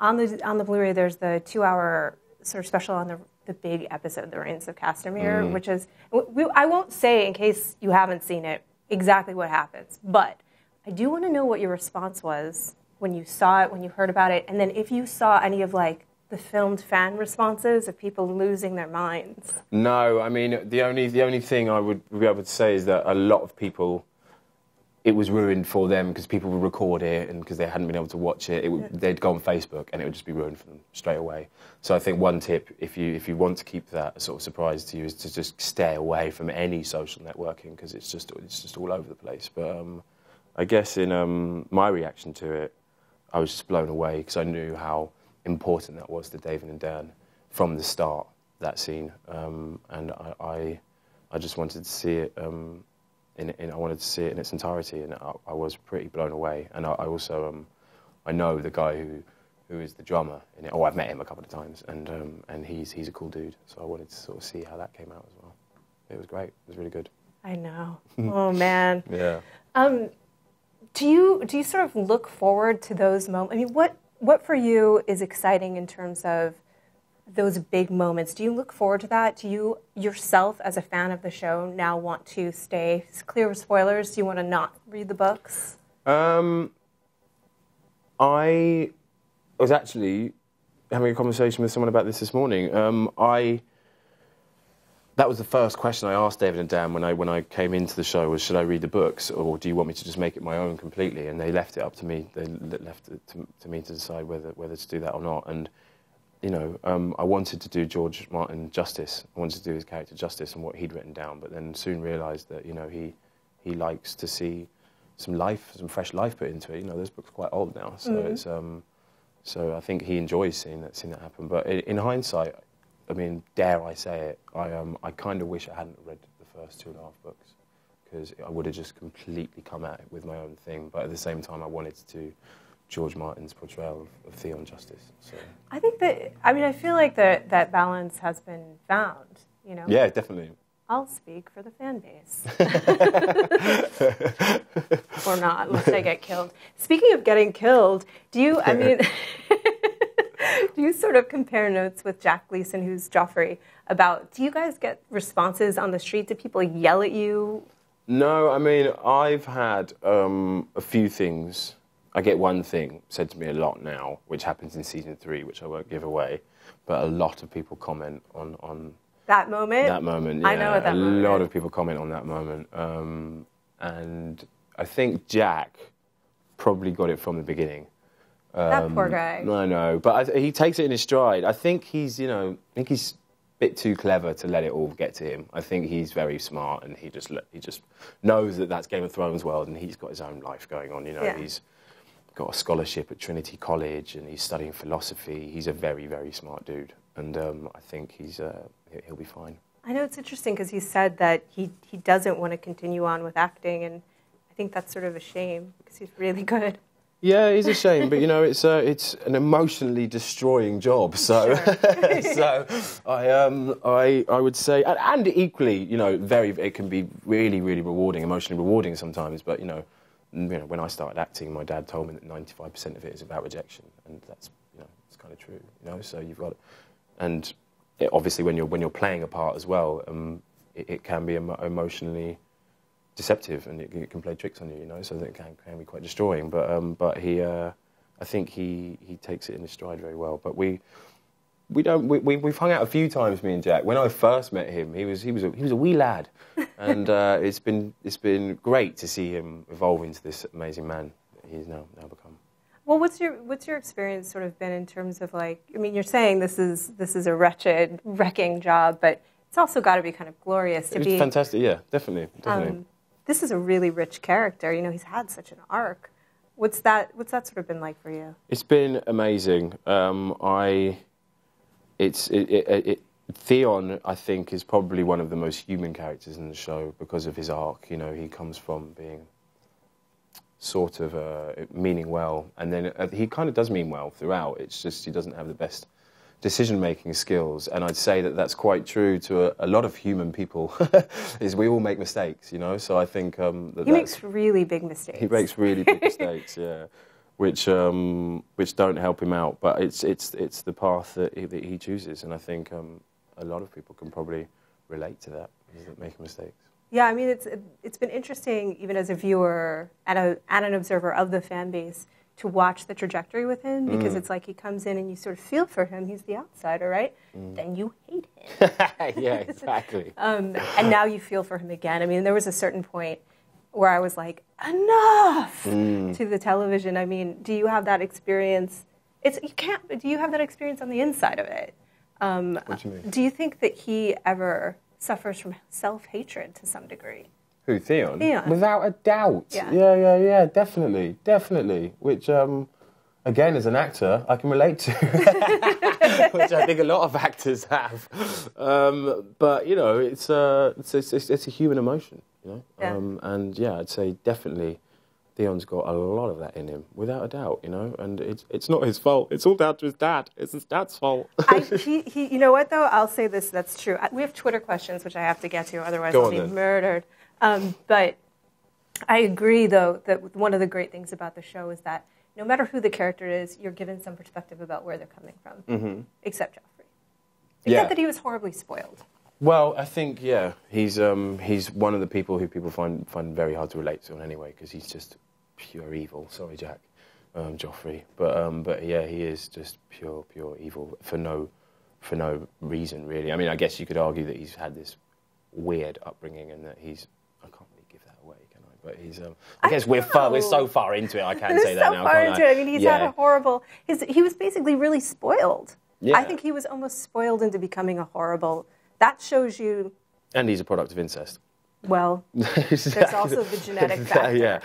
On the Blu-ray, there's the 2-hour sort of special on the big episode, The Reigns of Castamere, which is, I won't say, in case you haven't seen it, exactly what happens, but I do want to know what your response was when you saw it, when you heard about it, and then if you saw any of, like, the filmed fan responses of people losing their minds. No, I mean, the only thing I would be able to say is that a lot of people, it was ruined for them because people would record it and because they hadn't been able to watch it, they'd go on Facebook and it would just be ruined for them straight away. So I think one tip, if you want to keep that sort of surprise to you, is to just stay away from any social networking because it's just all over the place. But I guess in my reaction to it, I was just blown away because I knew how important that was to David and Dan from the start, that scene, and I just wanted to see it. I wanted to see it in its entirety, and I was pretty blown away. And I also, I know the guy who is the drummer in it. Oh, I've met him a couple of times, and he's a cool dude. So I wanted to sort of see how that came out as well. It was great. It was really good. I know. Oh man. Yeah. Do you sort of look forward to those moments? I mean, what for you is exciting in terms of those big moments? Do you look forward to that? Do you yourself, as a fan of the show, now want to stay clear of spoilers? Do you want to not read the books? I was actually having a conversation with someone about this morning. That was the first question I asked David and Dan when I came into the show was, should I read the books or do you want me to just make it my own completely? And they left it up to me. They left it to me to decide whether to do that or not. And you know, I wanted to do George Martin justice. I wanted to do his character justice and what he'd written down, but then soon realised that, you know, he likes to see some fresh life put into it. You know, those books are quite old now, so it's so I think he enjoys seeing that happen. But in hindsight, I mean, dare I say it, I kind of wish I hadn't read the first 2.5 books because I would have just completely come at it with my own thing. But at the same time, I wanted to do George Martin's portrayal of Theon Justice. So I think I feel like that balance has been found, you know? Yeah, definitely. I'll speak for the fan base. Or not, unless I get killed. Speaking of getting killed, do you sort of compare notes with Jack Gleeson, who's Joffrey, do you guys get responses on the street? Do people yell at you? No, I mean, I've had a few things. I get one thing said to me a lot now, which happens in season 3, which I won't give away, but a lot of people comment on that moment? That moment, yeah. I know what that moment is. A lot of people comment on that moment. And I think Jack probably got it from the beginning. That poor guy. I know, but he takes it in his stride. I think he's a bit too clever to let it all get to him. I think he's very smart, and he just knows that that's Game of Thrones world, and he's got his own life going on. You know, yeah. He's got a scholarship at Trinity College, and he's studying philosophy. He's a very, very smart dude, and I think he'll be fine. I know it's interesting because he said that he doesn't want to continue on with acting, and I think that's sort of a shame because he's really good. Yeah, it's a shame, but you know, it's an emotionally destroying job. So, sure. So I would say, and equally, you know, it can be really, really rewarding, emotionally rewarding sometimes. But you know, when I started acting, my dad told me that 95% of it is about rejection, and that's, you know, it's kind of true. You know, so you've got, and obviously when you're playing a part as well, it can be emotionally deceptive, and it can play tricks on you, you know, so that it can be quite destroying. But I think he takes it in his stride very well. But we've hung out a few times, me and Jack. When I first met him, he was a wee lad, and it's been great to see him evolve into this amazing man that he's now become. Well, what's your experience sort of been in terms of, like, I mean, you're saying this is a wrecking job, but it's also got to be kind of glorious to be. It's fantastic, yeah, definitely. This is a really rich character. You know, he's had such an arc. What's that sort of been like for you? It's been amazing. Theon, I think, is probably one of the most human characters in the show because of his arc. You know, he comes from being sort of meaning well, and then he kind of does mean well throughout. It's just he doesn't have the best decision-making skills, and I'd say that that's quite true to a lot of human people, is we all make mistakes, you know, so I think... he makes really big mistakes. He makes really big mistakes, yeah. which don't help him out. But it's the path that he chooses, and I think a lot of people can probably relate to that, making mistakes. Yeah, I mean, it's been interesting, even as a viewer and an observer of the fan base, to watch the trajectory with him, because it's like he comes in and you sort of feel for him. He's the outsider, right? Then you hate him. Yeah, exactly. And now you feel for him again. I mean, there was a certain point where I was like, enough to the television. I mean, do you have that experience? Do you have that experience on the inside of it? What do you mean? Do you think that he ever suffers from self-hatred to some degree? Who, Theon? Theon. Without a doubt. Yeah. Definitely. Which, again, as an actor, I can relate to. Which I think a lot of actors have. But, you know, it's a human emotion, you know? Yeah. And, yeah, I'd say definitely Theon's got a lot of that in him, without a doubt, you know? And it's not his fault. It's all down to his dad. It's his dad's fault. You know what, though? I'll say this, that's true. We have Twitter questions, which I have to get to, otherwise I'll be murdered. But I agree, though, that one of the great things about the show is that no matter who the character is, you're given some perspective about where they're coming from, except Joffrey. Except that he was horribly spoiled. Well, I think, yeah, he's one of the people who people find very hard to relate to in any way, because he's just pure evil. Sorry, Jack, Joffrey, but yeah, he is just pure evil for no reason, really. I mean, I guess you could argue that he's had this weird upbringing and that I can't really give that away, can I? But he's I guess we're so far into it, I can't say that now, can't I? I mean, he's had a horrible. He was basically really spoiled. Yeah. I think he was almost spoiled into becoming a horrible. That shows you. And he's a product of incest. Well, there's also the genetic factor. Yeah,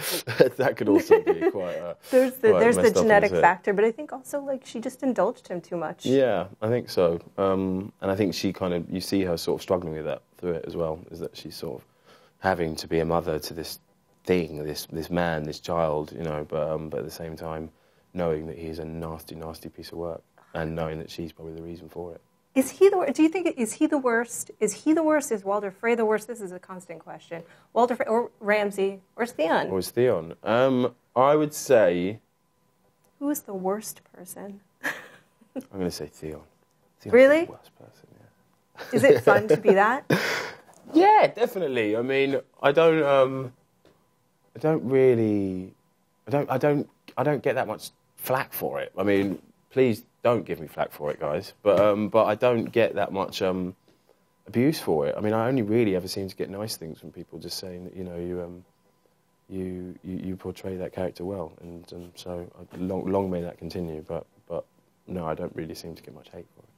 that could also be quite. There's the genetic factor, but I think also like she just indulged him too much. Yeah, I think so. And I think she you see her sort of struggling with that through it as well. Is that she's sort of having to be a mother to this thing, this man, this child, you know, but at the same time knowing that he's a nasty piece of work, and knowing that she's probably the reason for it. Is he the worst? Do you think, is he the worst? Is he the worst? Is Walder Frey the worst? This is a constant question. Walder Frey or Ramsay or Theon? Or is Theon? I would say... Who is the worst person? I'm going to say Theon. Theon's really? The worst person, yeah. Is it fun to be that? Yeah, definitely. I mean, I don't get that much flack for it. I mean, please don't give me flack for it, guys. But I don't get that much abuse for it. I mean, I only really ever seem to get nice things from people just saying that, you know, you portray that character well, and so long may that continue. But no, I don't really seem to get much hate for it.